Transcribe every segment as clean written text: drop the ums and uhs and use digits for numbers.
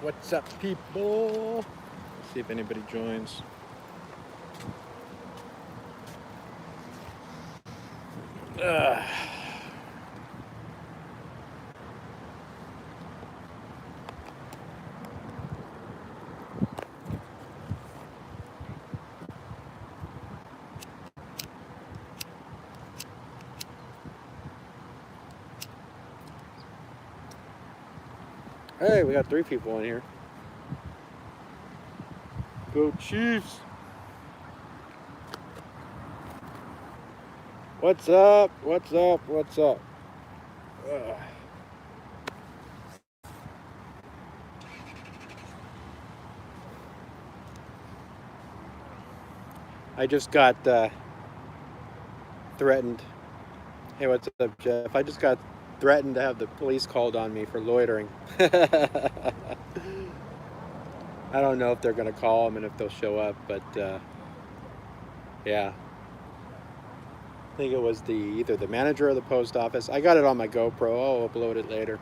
What's up, people? Let's see if anybody joins. Ugh. Hey, we got 3 people in here. Go Chiefs! What's up? What's up? What's up? Ugh. I just got threatened. Hey, what's up, Jeff? I just got threatened to have the police called on me for loitering. I don't know if they're going to call them and if they'll show up, but yeah. I think it was either the manager or the post office. I got it on my GoPro. I'll upload it later.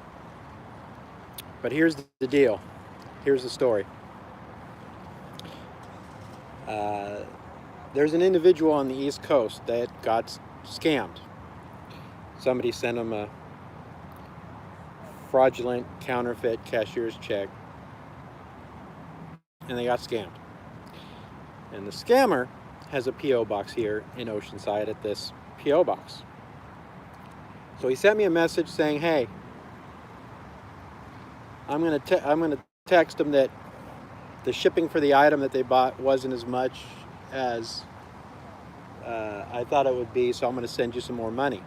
But here's the deal. Here's the story. There's an individual on the East Coast that got scammed. Somebody sent him a fraudulent counterfeit cashier's check, and they got scammed. And the scammer has a P.O. box here in Oceanside at this P.O. box. So he sent me a message saying, hey, I'm gonna text him that the shipping for the item that they bought wasn't as much as I thought it would be, so I'm going to send you some more money,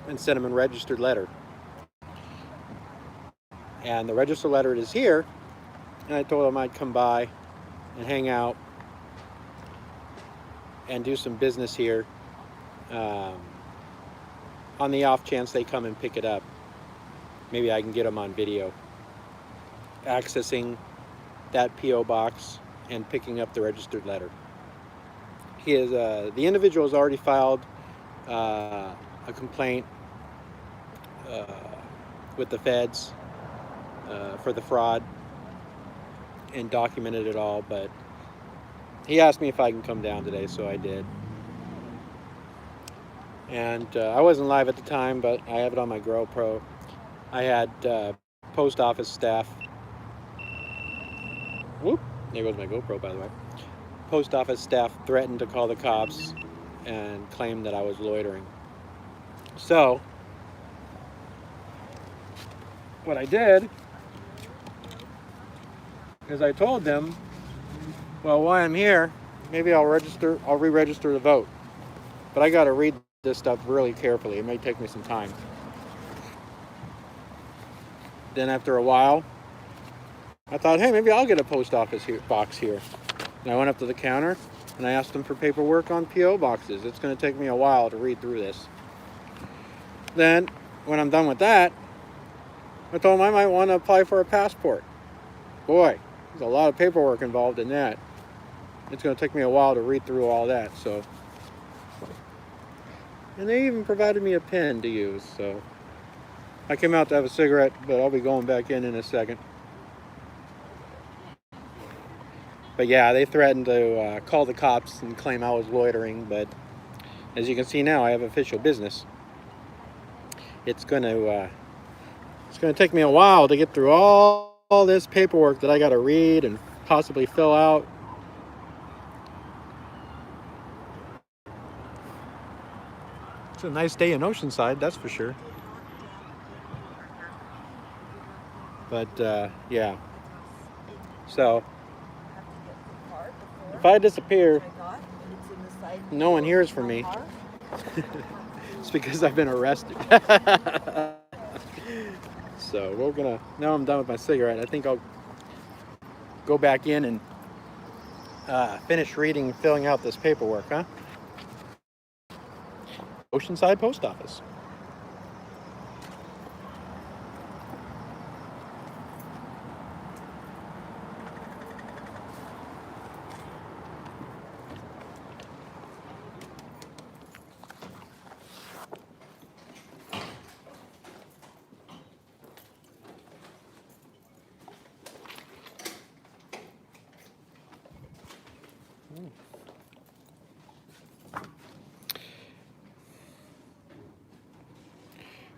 and send him a registered letter. And the registered letter is here, and I told him I'd come by and hang out and do some business here on the off chance they come and pick it up. Maybe I can get them on video accessing that P.O. box and picking up the registered letter. The individual has already filed a complaint with the feds for the fraud and documented it all, but he asked me if I can come down today, so I did. And I wasn't live at the time, but I have it on my GoPro. I had post office staff. Whoop! There goes my GoPro, by the way. Post office staff threatened to call the cops and claim that I was loitering. So what I did is I told them, well, while I'm here, maybe I'll re-register the vote. But I got to read this stuff really carefully. It may take me some time. Then after a while, I thought, hey, maybe I'll get a post office box here. And I went up to the counter and I asked them for paperwork on P.O. boxes. It's going to take me a while to read through this. Then, when I'm done with that, I told them I might want to apply for a passport. Boy, there's a lot of paperwork involved in that. It's going to take me a while to read through all that. So, and they even provided me a pen to use. So I came out to have a cigarette, but I'll be going back in a second. But yeah, they threatened to call the cops and claim I was loitering. But as you can see now, I have official business. It's going to take me a while to get through all this paperwork that I got to read and possibly fill out. It's a nice day in Oceanside, that's for sure. But yeah. So if I disappear, no one hears from me. It's because I've been arrested. So now I'm done with my cigarette. I think I'll go back in and finish reading and filling out this paperwork, huh? Oceanside Post Office.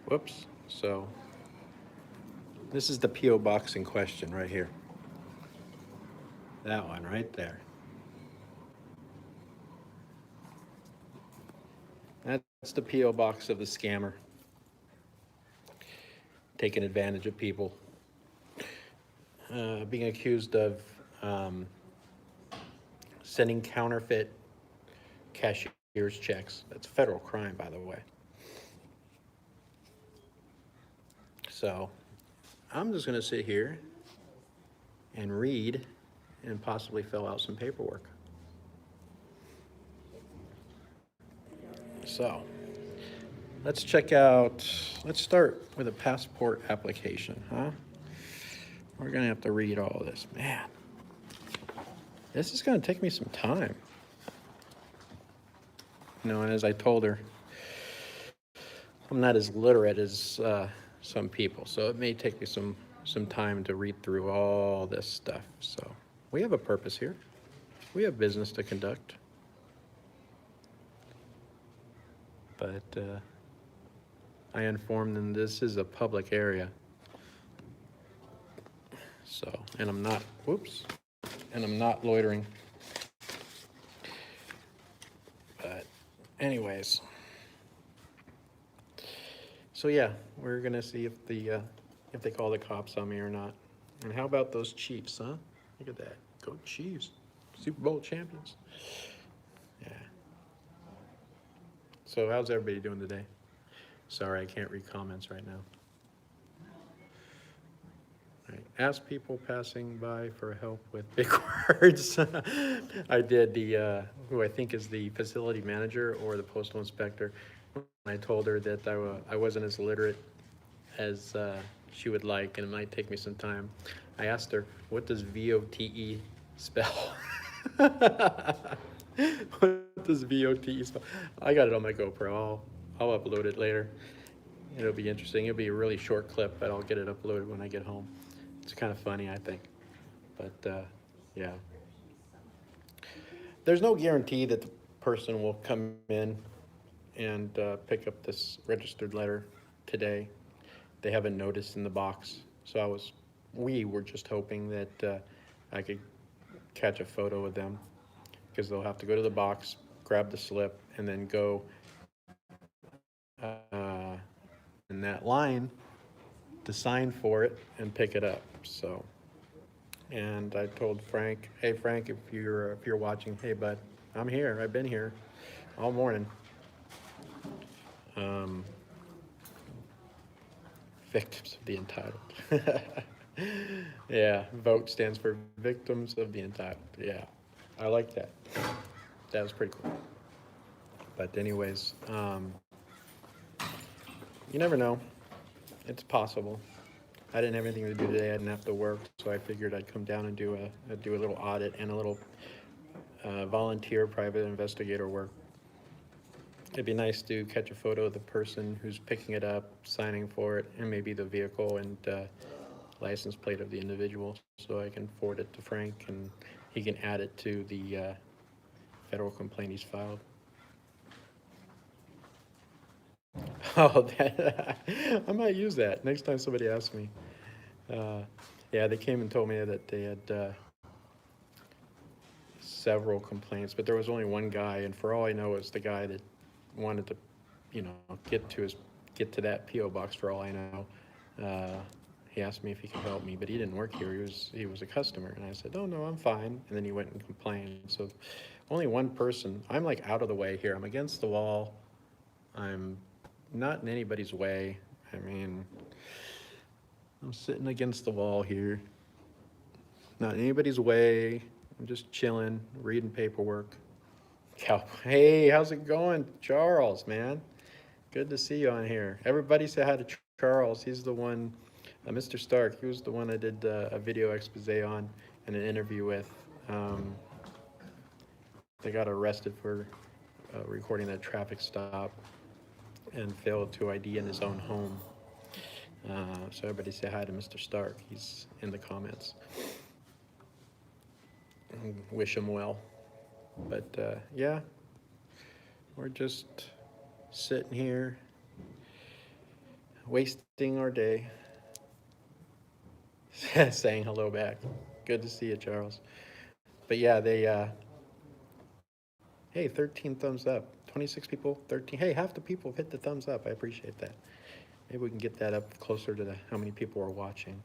Whoops. So this is the P.O. box in question right here. That one right there. That's the P.O. box of the scammer. Taking advantage of people. Being accused of sending counterfeit cashier's checks. That's a federal crime, by the way. So I'm just going to sit here and read and possibly fill out some paperwork. So let's start with a passport application, huh? We're going to have to read all this. Man, this is going to take me some time. You know, and as I told her, I'm not as literate as some people, so it may take me some time to read through all this stuff. So we have a purpose here. We have business to conduct. But I informed them this is a public area. So, and I'm not loitering. But anyways. So yeah, we're gonna see if they call the cops on me or not. And how about those Chiefs, huh? Look at that. Go Chiefs. Super Bowl champions. Yeah. So how's everybody doing today? Sorry, I can't read comments right now. Right. Ask people passing by for help with big words. I did who I think is the facility manager or the postal inspector. I told her that I wasn't as literate as she would like, and it might take me some time. I asked her, what does VOTE spell? What does VOTE spell? I got it on my GoPro. I'll upload it later. It'll be interesting. It'll be a really short clip, but I'll get it uploaded when I get home. It's kind of funny, I think. But yeah. There's no guarantee that the person will come in and pick up this registered letter today. They have a notice in the box. So we were just hoping that I could catch a photo of them, because they'll have to go to the box, grab the slip, and then go in that line to sign for it and pick it up. So, and I told Frank, hey Frank, if you're watching, hey bud, I'm here. I've been here all morning. Victims of the entitled. Yeah, VOTE stands for Victims of the Entitled. Yeah, I like that. That was pretty cool. But anyways, you never know. It's possible. I didn't have anything to do today. I didn't have to work, so I figured I'd come down and do a little audit and a little volunteer private investigator work. It'd be nice to catch a photo of the person who's picking it up, signing for it, and maybe the vehicle and license plate of the individual, so I can forward it to Frank and he can add it to the federal complaint he's filed. Oh, I might use that next time somebody asks me. Yeah, they came and told me that they had several complaints, but there was only one guy, and for all I know, it's the guy that wanted to, get to that P.O. box. For all I know, he asked me if he could help me, but he didn't work here. He was a customer, and I said, "Oh no, I'm fine." And then he went and complained. So, only one person. I'm like out of the way here. I'm against the wall. I'm not in anybody's way. I mean, I'm sitting against the wall here. Not in anybody's way. I'm just chilling, reading paperwork. Hey, how's it going, Charles, man? Good to see you on here. Everybody say hi to Charles. He's the one, Mr. Stark. He was the one I did a video expose on and an interview with. They got arrested for recording that traffic stop and failed to ID in his own home. So everybody say hi to Mr. Stark. He's in the comments. Wish him well. But yeah, we're just sitting here wasting our day. Saying hello back. Good to see you, Charles. But yeah, hey, 13 thumbs up. 26 people, 13. Hey, half the people have hit the thumbs up. I appreciate that. Maybe we can get that up closer to how many people are watching.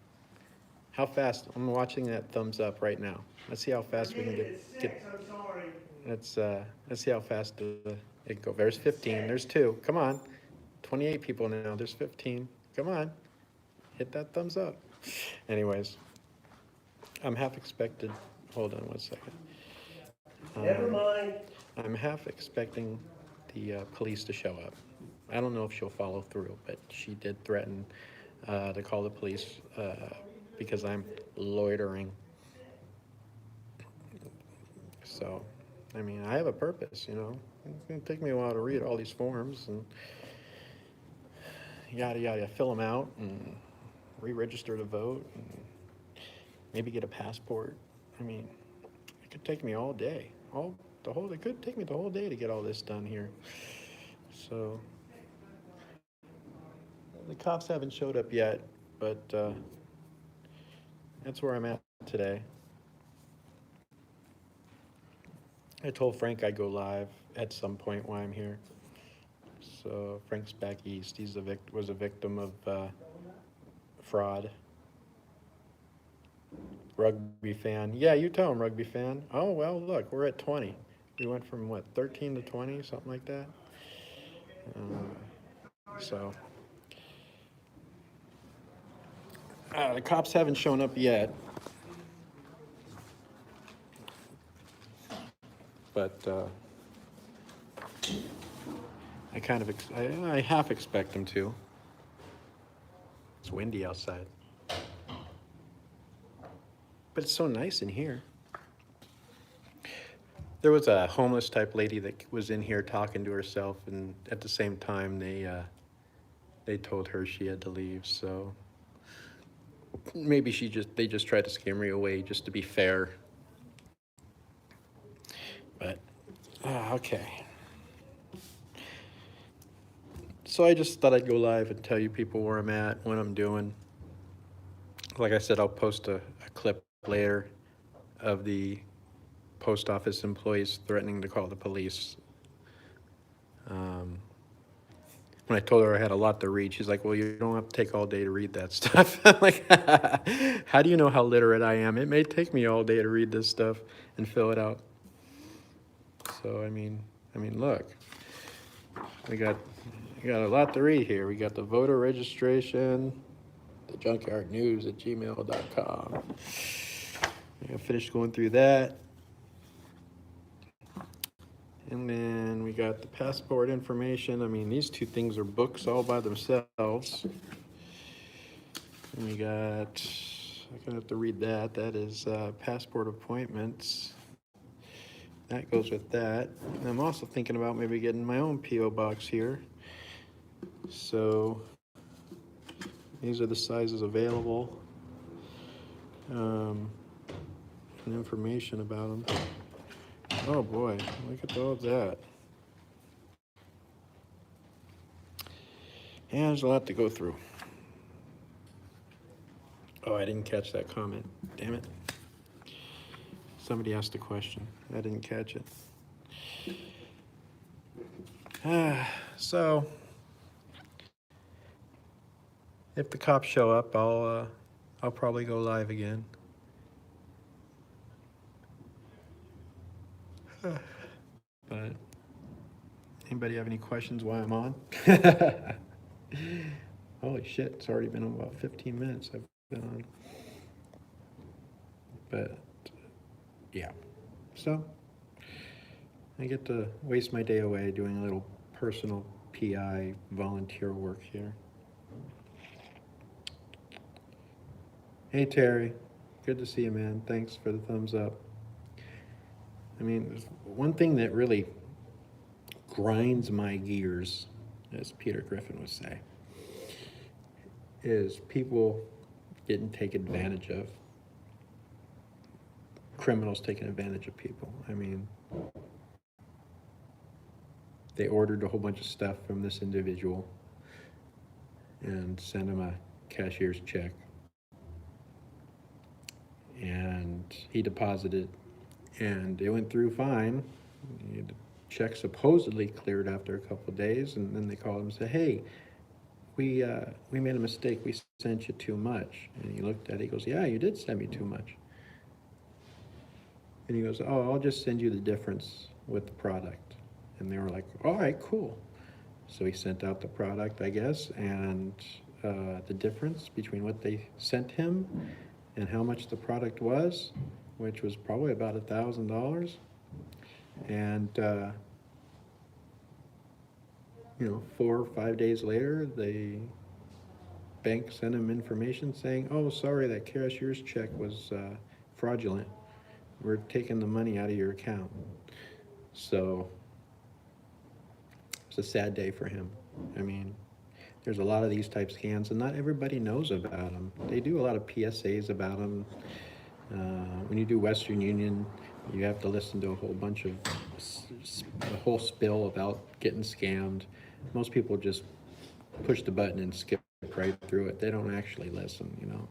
How fast? I'm watching that thumbs up right now. Let's see how fast we can get. I'm sorry. Let's see how fast it go. There's 15. There's 2. Come on. 28 people now. There's 15. Come on. Hit that thumbs up. Anyways, I'm half expected. Hold on 1 second. Never mind. I'm half expecting the police to show up. I don't know if she'll follow through, but she did threaten to call the police because I'm loitering. So, I mean, I have a purpose, you know. It's going to take me a while to read all these forms and yada yada, fill them out and re-register to vote and maybe get a passport. I mean, it could take me all day. It could take me the whole day to get all this done here. So the cops haven't showed up yet, but that's where I'm at today. I told Frank I'd go live at some point while I'm here. So Frank's back east. He's was a victim of fraud. Rugby fan. Yeah, you tell him, rugby fan. Oh, well, look, we're at 20. We went from, what, 13 to 20, something like that? The cops haven't shown up yet. But I half expect them to. It's windy outside. But it's so nice in here. There was a homeless type lady that was in here talking to herself, and at the same time they told her she had to leave. So maybe they just tried to scare me away just to be fair. But okay. So I just thought I'd go live and tell you people where I'm at, what I'm doing. Like I said, I'll post a clip later of the post office employees threatening to call the police. When I told her I had a lot to read, she's like, well, you don't have to take all day to read that stuff. I'm like, how do you know how literate I am? It may take me all day to read this stuff and fill it out. So, I mean, look, we got a lot to read here. We got the voter registration, the junkyardnews@gmail.com. I finished going through that. And then we got the passport information. I mean, these two things are books all by themselves. And we got, I'm gonna have to read that. That is passport appointments. That goes with that. And I'm also thinking about maybe getting my own P.O. box here. So these are the sizes available. And information about them. Oh boy, look at all of that. Yeah, there's a lot to go through. Oh, I didn't catch that comment. Damn it. Somebody asked a question. I didn't catch it. So, if the cops show up, I'll probably go live again. But anybody have any questions while I'm on? Holy shit, it's already been about 15 minutes I've been on. But yeah, so I get to waste my day away doing a little personal PI volunteer work here. Hey Terry, good to see you, man. Thanks for the thumbs up. I mean, one thing that really grinds my gears, as Peter Griffin would say, is people getting taken advantage of. Criminals taking advantage of people. I mean, they ordered a whole bunch of stuff from this individual, and sent him a cashier's check. And he deposited, and it went through fine. The check supposedly cleared after a couple of days, and then they called him and said, "Hey, we made a mistake. We sent you too much." And he looked at it. He goes, "Yeah, you did send me too much." And he goes, "Oh, I'll just send you the difference with the product." And they were like, "All right, cool." So he sent out the product, I guess, and the difference between what they sent him and how much the product was, which was probably about $1,000. And 4 or 5 days later, the bank sent him information saying, "Oh, sorry, that cashier's check was fraudulent. We're taking the money out of your account." So it's a sad day for him. I mean, there's a lot of these type scams, and not everybody knows about them. They do a lot of PSAs about them. When you do Western Union, you have to listen to a whole bunch of the whole spill about getting scammed. Most people just push the button and skip right through it. They don't actually listen.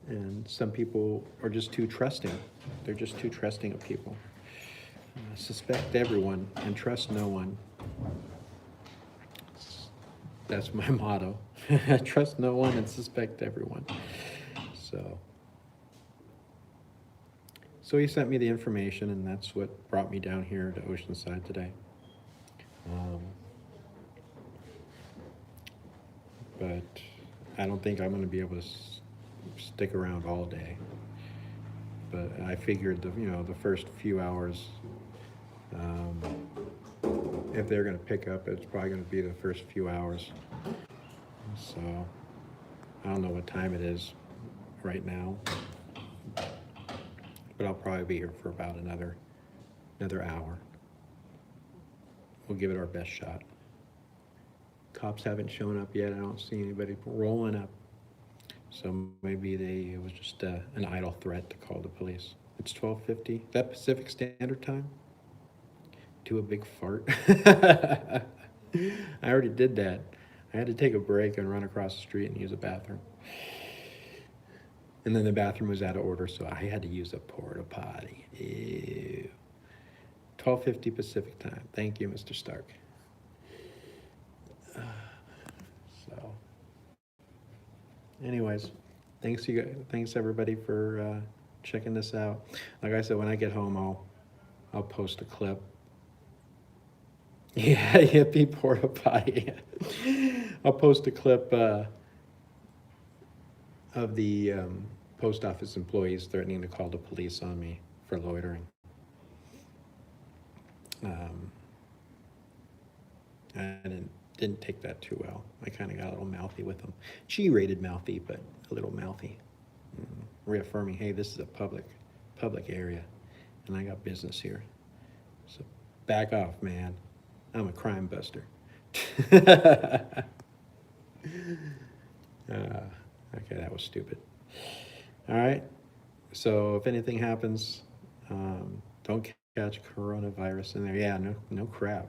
And some people are just too trusting. They're just too trusting of people. Suspect everyone and trust no one. That's my motto. Trust no one and suspect everyone. So he sent me the information, and that's what brought me down here to Oceanside today. But I don't think I'm going to be able to stick around all day. But I figured the first few hours, if they're going to pick up, it's probably going to be the first few hours. So I don't know what time it is right now, but I'll probably be here for about another hour. We'll give it our best shot. Cops haven't shown up yet. I don't see anybody rolling up. So maybe it was just an idle threat to call the police. It's 12:50. Is that Pacific Standard Time? Do a big fart. I already did that. I had to take a break and run across the street and use a bathroom. And then the bathroom was out of order, so I had to use a porta potty. Ew. 12:50 Pacific Time. Thank you, Mr. Stark. So, anyways, thanks everybody for checking this out. Like I said, when I get home, I'll post a clip. Yeah, hippie porta potty. I'll post a clip of the post office employees threatening to call the police on me for loitering. I didn't take that too well. I kind of got a little mouthy with them. G-rated mouthy, but a little mouthy. Reaffirming, hey, this is a public area, and I got business here. So back off, man. I'm a crime buster. Okay, that was stupid. All right. So if anything happens, don't catch coronavirus in there. Yeah, no crap.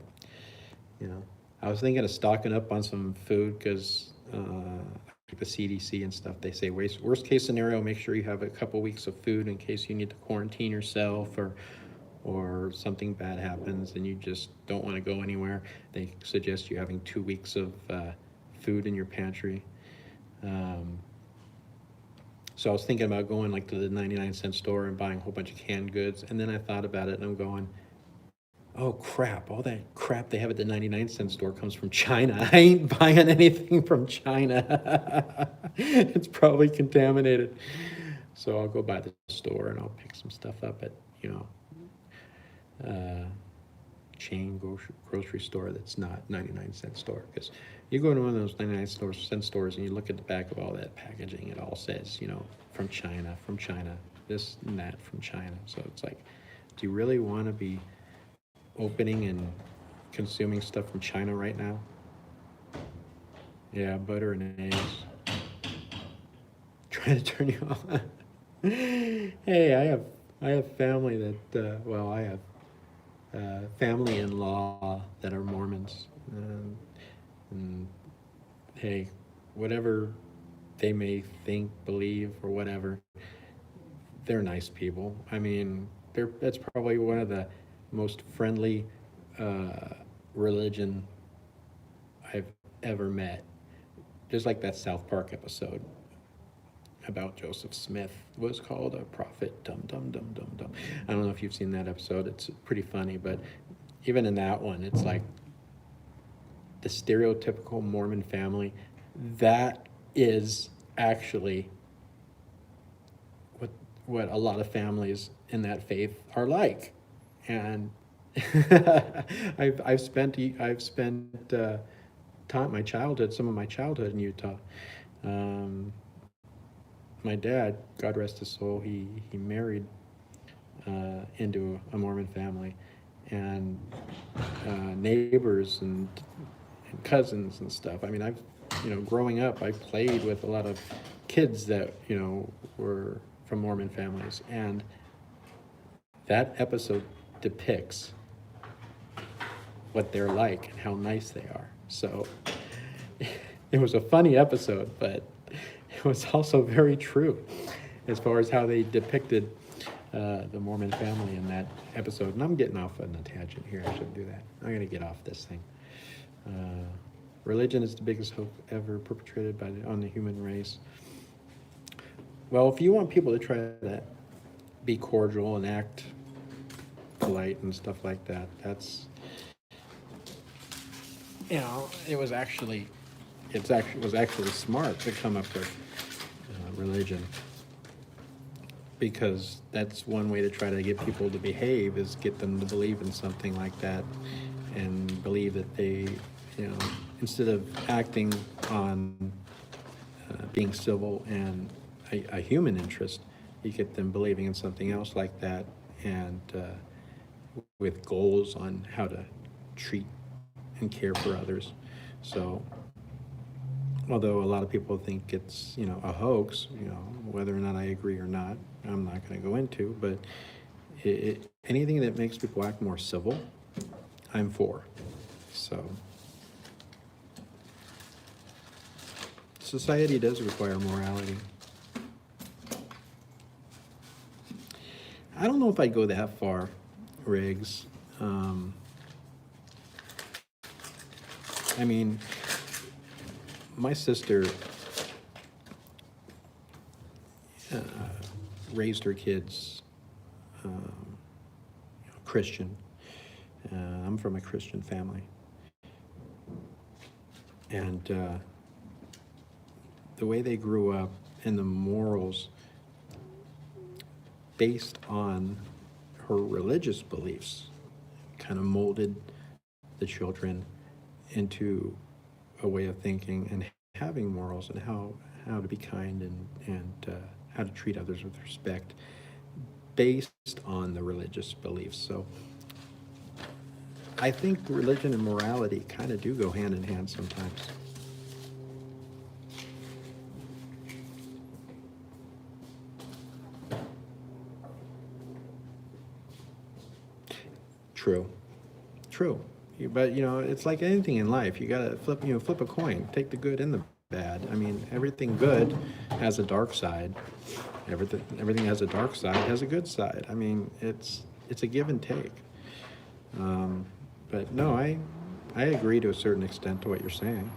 I was thinking of stocking up on some food because the CDC and stuff, they say worst case scenario, make sure you have a couple weeks of food in case you need to quarantine yourself or something bad happens and you just don't want to go anywhere. They suggest you having 2 weeks of food in your pantry. So I was thinking about going like to the 99-cent store and buying a whole bunch of canned goods. And then I thought about it and I'm going, oh crap, all that crap they have at the 99-cent store comes from China. I ain't buying anything from China. It's probably contaminated. So I'll go by the store and I'll pick some stuff up at, chain grocery store that's not 99-cent store. Because you go to one of those 99-cent stores and you look at the back of all that packaging, it all says, from China, this and that from China. So it's like, do you really want to be opening and consuming stuff from China right now? Yeah, butter and eggs. Trying to turn you off. Hey, I have family that, I have family-in-law that are Mormons. And hey, whatever they may think, believe, or whatever, they're nice people. I mean, that's probably one of the most friendly uh, religion I've ever met. Just like that South Park episode about Joseph Smith was called a prophet. Dum dum dum dum dum. I don't know if you've seen that episode. It's pretty funny, but even in that one, it's like the stereotypical Mormon family. That is actually what what a lot of families in that faith are like, and I've spent time my childhood some of my childhood in Utah. Um, my dad, God rest his soul, he married into a Mormon family, and neighbors and cousins and stuff. I mean, growing up, I played with a lot of kids that were from Mormon families, and that episode depicts what they're like and how nice they are. So it was a funny episode, but it was also very true as far as how they depicted the Mormon family in that episode. And I'm getting off on a tangent here. I shouldn't do that. I'm going to get off this thing. Religion is the biggest hoax ever perpetrated on the human race. Well, if you want people to try to be cordial and act polite and stuff like that, that's, it was actually smart to come up with religion, because that's one way to try to get people to behave, is get them to believe in something like that, and believe that they, instead of acting on being civil and a human interest, you get them believing in something else like that, and with goals on how to treat and care for others. So although a lot of people think it's a hoax, whether or not I agree or not, I'm not going to go into, but anything that makes people act more civil, I'm for. So society does require morality. I don't know if I'd go that far, Riggs. I mean, my sister raised her kids Christian. I'm from a Christian family. And the way they grew up and the morals based on her religious beliefs kind of molded the children into a way of thinking and having morals, and how to be kind and how to treat others with respect based on the religious beliefs. So I think religion and morality kind of do go hand in hand sometimes. True. But it's like anything in life. You gotta flip a coin. Take the good and the bad. I mean, everything good has a dark side. Everything has a dark side, has a good side. I mean, it's a give and take. But no, I agree to a certain extent to what you're saying.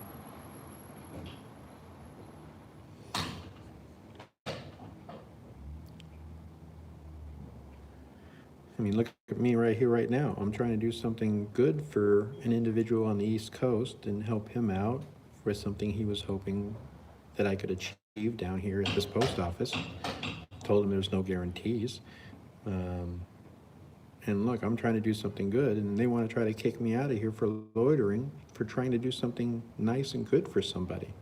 I mean, look at me right here, right now. I'm trying to do something good for an individual on the East Coast and help him out for something he was hoping that I could achieve down here at this post office. Told him there's no guarantees. And look, I'm trying to do something good, and they want to try to kick me out of here for loitering, for trying to do something nice and good for somebody.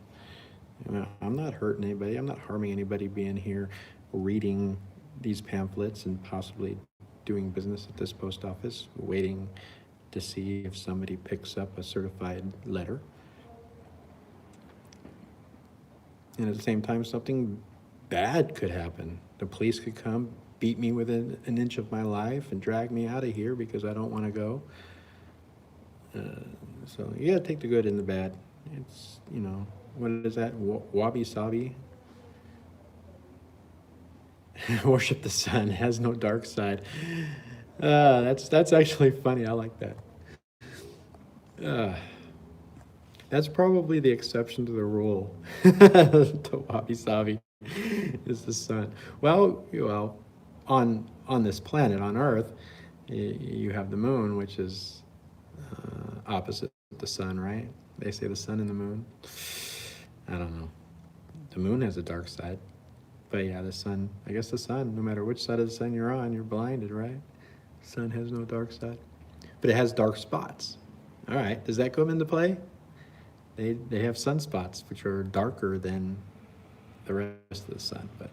I'm not hurting anybody. I'm not harming anybody being here, reading these pamphlets and possibly doing business at this post office, waiting to see if somebody picks up a certified letter. And at the same time, something bad could happen. The police could come, beat me within an inch of my life, and drag me out of here because I don't want to go. So you gotta take the good and the bad. It's, you know, what is that? Wabi sabi. Worship the sun, has no dark side. That's actually funny. I like that. Uh, that's probably the exception to the rule. To wabi sabi is the sun. Well, on this planet, on Earth, you have the moon, which is opposite the sun, right? They say the sun and the moon. I don't know. The moon has a dark side. But yeah, the sun, I guess the sun, no matter which side of the sun you're on, you're blinded, right? Sun has no dark side. But it has dark spots. All right, does that come into play? They have sunspots, which are darker than the rest of the sun, but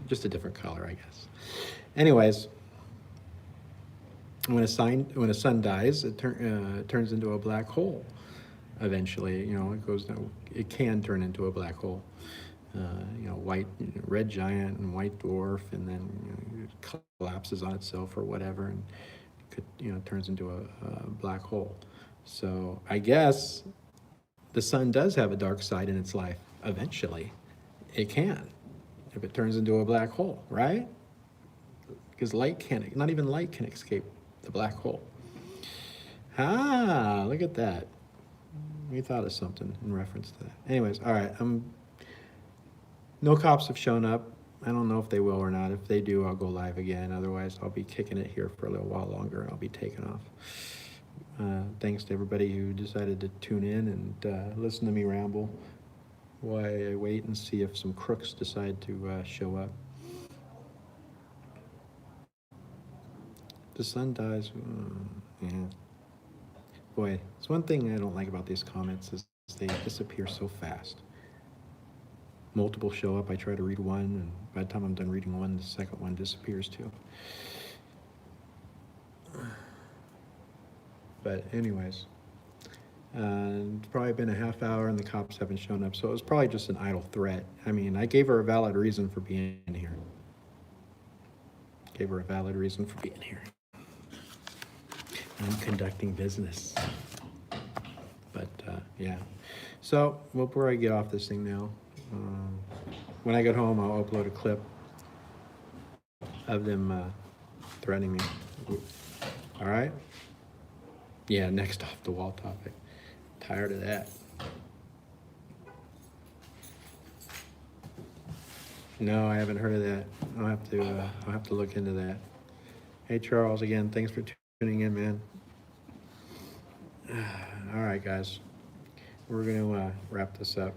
just a different color, I guess. Anyways, when a sun dies, it turns into a black hole. Eventually, you know, it can turn into a black hole. You know, red giant and white dwarf, and then, you know, it collapses on itself or whatever, and could, you know, turns into a black hole. So I guess the sun does have a dark side in its life. Eventually, it can, if it turns into a black hole, right? Because not even light can escape the black hole. Ah, look at that. We thought of something in reference to that. Anyways, all right. No cops have shown up. I don't know if they will or not. If they do, I'll go live again. Otherwise, I'll be kicking it here for a little while longer, and I'll be taking off. Thanks to everybody who decided to tune in and listen to me ramble while I wait and see if some crooks decide to show up. The sun dies. Yeah. Boy, it's one thing I don't like about these comments is they disappear so fast. Multiple show up, I try to read one, and by the time I'm done reading one, the second one disappears too. But anyways, it's probably been a half hour and the cops haven't shown up, so it was probably just an idle threat. I mean, I gave her a valid reason for being here. I'm conducting business. But yeah. So we'll probably get off this thing now. When I get home, I'll upload a clip of them threatening me. All right? Yeah, next off the wall topic. Tired of that. No, I haven't heard of that. I'll have to look into that. Hey Charles, again, thanks for tuning in, man. All right, guys. We're gonna wrap this up.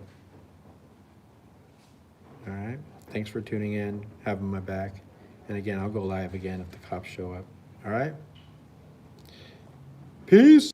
All right. Thanks for tuning in, having my back. And again, I'll go live again if the cops show up. All right? Peace.